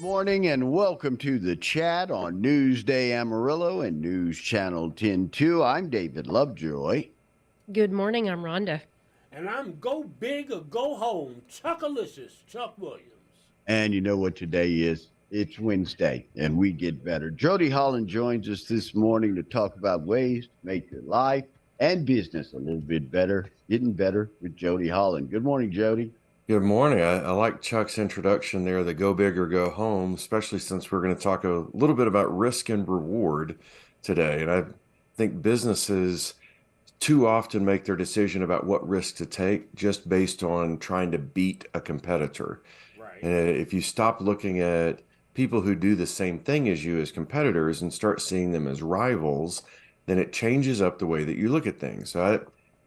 Morning and welcome to the chat on Newsday Amarillo and News Channel 10-2. I'm David Lovejoy. Good morning, I'm Rhonda. And I'm Go Big or Go Home, Chuckalicious, Chuck Williams. And you know what today is? It's Wednesday and we get better. Jody Holland joins us this morning to talk about ways to make your life and business a little bit better. Getting better with Jody Holland. Good morning, Jody. Good morning. I like Chuck's introduction there, the go big or go home, especially since we're going to talk a little bit about risk and reward today. And I think businesses too often make their decision about what risk to take just based on trying to beat a competitor. Right. And if you stop looking at people who do the same thing as you as competitors and start seeing them as rivals, then it changes up the way that you look at things. So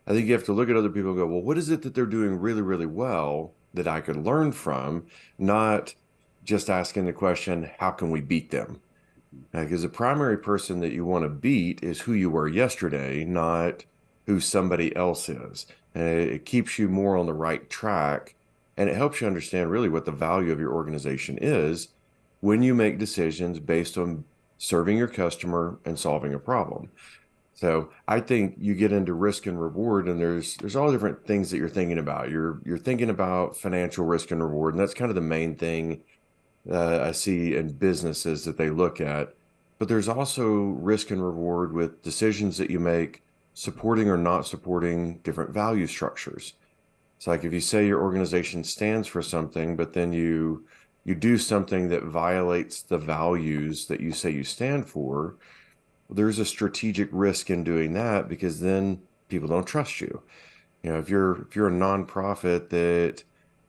I think you have to look at other people and go, well, what is it that they're doing really, really well that I could learn from, not just asking the question, how can we beat them? Because the primary person that you want to beat is who you were yesterday, not who somebody else is. And it keeps you more on the right track, and it helps you understand really what the value of your organization is when you make decisions based on serving your customer and solving a problem. So I think you get into risk and reward, and there's all different things that you're thinking about. You're thinking about financial risk and reward, and that's kind of the main thing I see in businesses that they look at. But there's also risk and reward with decisions that you make, supporting or not supporting different value structures. It's like if you say your organization stands for something, but then you do something that violates the values that you say you stand for, there's a strategic risk in doing that because then people don't trust you. You know, if you're a nonprofit that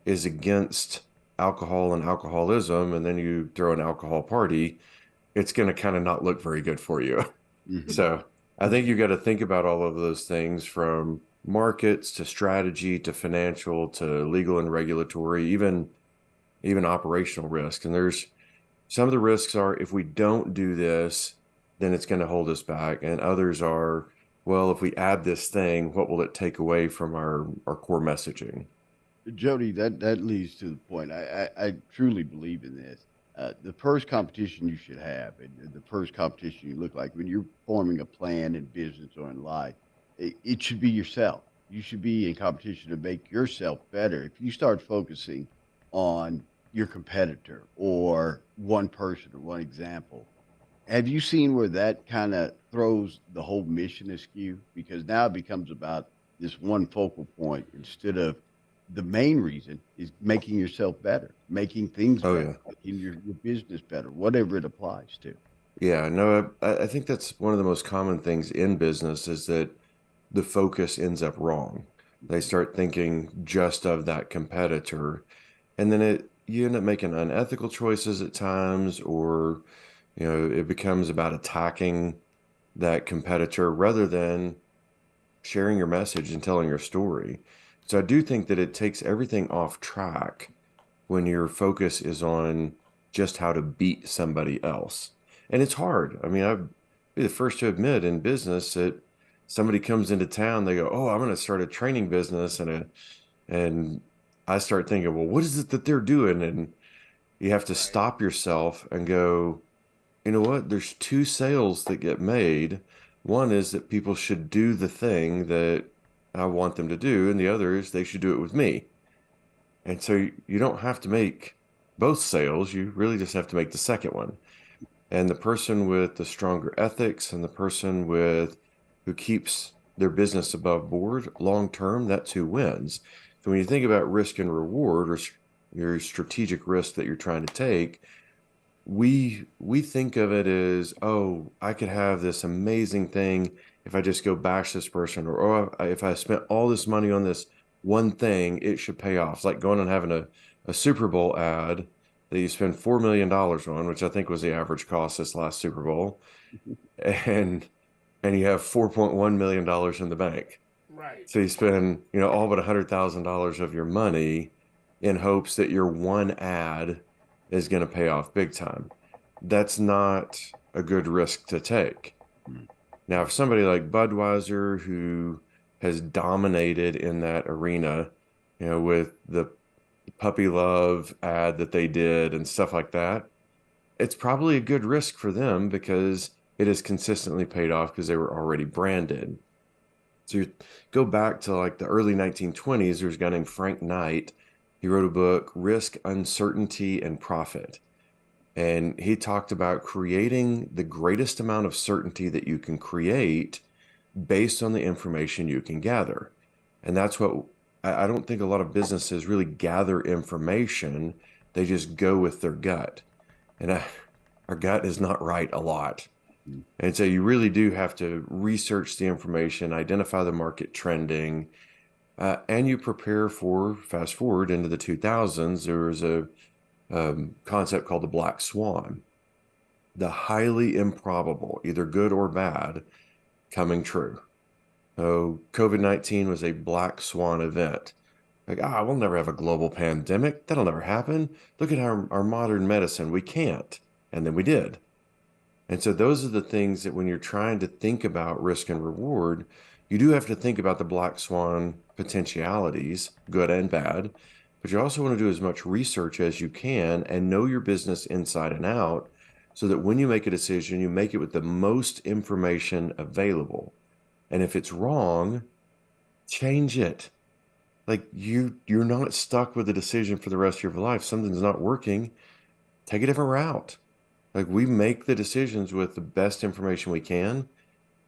is against alcohol and alcoholism, and then you throw an alcohol party, it's going to kind of not look very good for you. Mhm. So I think you got to think about all of those things, from markets to strategy to financial to legal and regulatory, even operational risk. And there's some of the risks are, if we don't do this, then it's going to hold us back. And others are, well, if we add this thing, what will it take away from our core messaging? Jody, that leads to the point. I truly believe in this. The first competition you should have, and the first competition you look like when you're forming a plan in business or in life, it should be yourself. You should be in competition to make yourself better. If you start focusing on your competitor or one person or one example, have you seen where that kind of throws the whole mission askew? Because now it becomes about this one focal point instead of the main reason is making yourself better, making things Oh, better, yeah. making your business better, whatever it applies to. Yeah, no, I think that's one of the most common things in business is that the focus ends up wrong. They start thinking just of that competitor, and then you end up making unethical choices at times, or it becomes about attacking that competitor rather than sharing your message and telling your story. So I do think that it takes everything off track when your focus is on just how to beat somebody else. And it's hard. I mean, I'd be the first to admit in business that somebody comes into town, they go, "Oh, I'm going to start a training business," and I start thinking, "Well, what is it that they're doing?" And you have to Right. stop yourself and go, you know what? There's two sales that get made. One is that people should do the thing that I want them to do, and the other is they should do it with me. And so you don't have to make both sales. You really just have to make the second one. And the person with the stronger ethics and the person with who keeps their business above board long term, that's who wins. So when you think about risk and reward, or your strategic risk that you're trying to take, we think of it as, oh, I could have this amazing thing if I just go bash this person, or oh, if I spent all this money on this one thing, it should pay off. It's like going and having a Super Bowl ad that you spend $4 million on, which I think was the average cost this last Super Bowl, and you have $4.1 million in the bank. Right. So you spend, all but $100,000 of your money in hopes that your one ad is going to pay off big time. That's not a good risk to take. Mm. Now, if somebody like Budweiser, who has dominated in that arena, with the puppy love ad that they did and stuff like that, it's probably a good risk for them because it has consistently paid off because they were already branded. So you go back to like the early 1920s, there's a guy named Frank Knight. He wrote a book, Risk, Uncertainty, and Profit. And he talked about creating the greatest amount of certainty that you can create based on the information you can gather. And that's what I don't think a lot of businesses really gather information. They just go with their gut. And our gut is not right a lot. Mm. And so you really do have to research the information, identify the market trending, and you prepare for fast forward into the 2000s. There was a concept called the black swan, the highly improbable, either good or bad, coming true. So COVID-19 was a black swan event. Like, we'll never have a global pandemic. That'll never happen. Look at our modern medicine. We can't. And then we did. And so those are the things that when you're trying to think about risk and reward, you do have to think about the black swan potentialities, good and bad, but you also want to do as much research as you can and know your business inside and out so that when you make a decision, you make it with the most information available. And if it's wrong, change it. Like you're not stuck with a decision for the rest of your life. Something's not working. Take a different route. Like we make the decisions with the best information we can.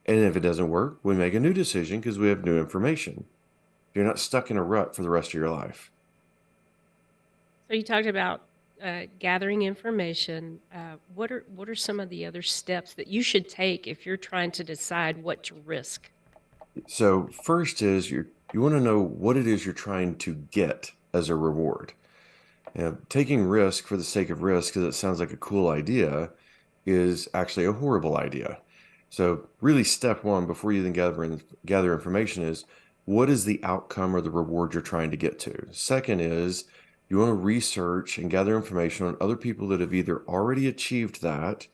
And if it doesn't work, we make a new decision because we have new information. You're not stuck in a rut for the rest of your life. So you talked about gathering information. What are some of the other steps that you should take if you're trying to decide what to risk? So first is you want to know what it is you're trying to get as a reward. Taking risk for the sake of risk, because it sounds like a cool idea, is actually a horrible idea. So really step one before you then gather information is what is the outcome or the reward you're trying to get to? Second is you want to research and gather information on other people that have either already achieved that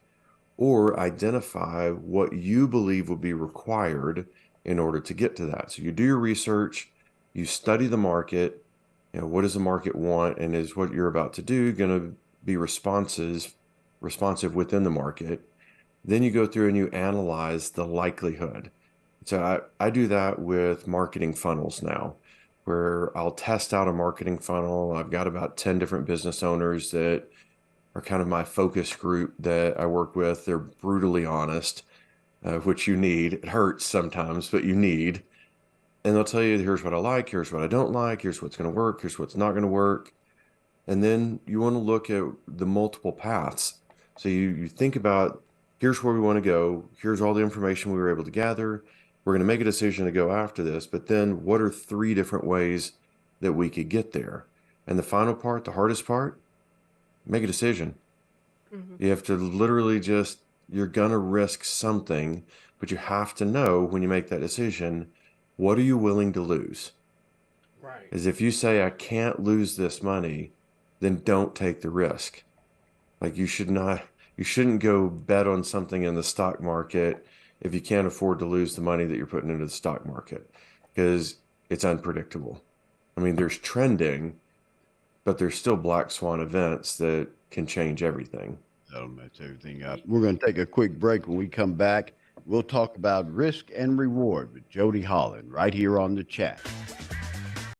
or identify what you believe would be required in order to get to that. So you do your research, you study the market, what does the market want, and is what you're about to do going to be responsive within the market? Then you go through and you analyze the likelihood. So I do that with marketing funnels now, where I'll test out a marketing funnel. I've got about 10 different business owners that are kind of my focus group that I work with. They're brutally honest, which you need. It hurts sometimes, but you need. And they'll tell you, here's what I like, here's what I don't like, here's what's going to work, here's what's not going to work. And then you want to look at the multiple paths. So you think about, here's where we want to go, here's all the information we were able to gather. We're going to make a decision to go after this, but then what are 3 different ways that we could get there? And the final part, the hardest part, make a decision. Mm-hmm. You have to literally you're going to risk something, but you have to know when you make that decision, what are you willing to lose? Right. Is if you say, I can't lose this money, then don't take the risk. Like you shouldn't go bet on something in the stock market if you can't afford to lose the money that you're putting into the stock market because it's unpredictable. I mean, there's trending, but there's still black swan events that can change everything. That'll mess everything up. We're going to take a quick break. When we come back, we'll talk about risk and reward with Jody Holland right here on the chat.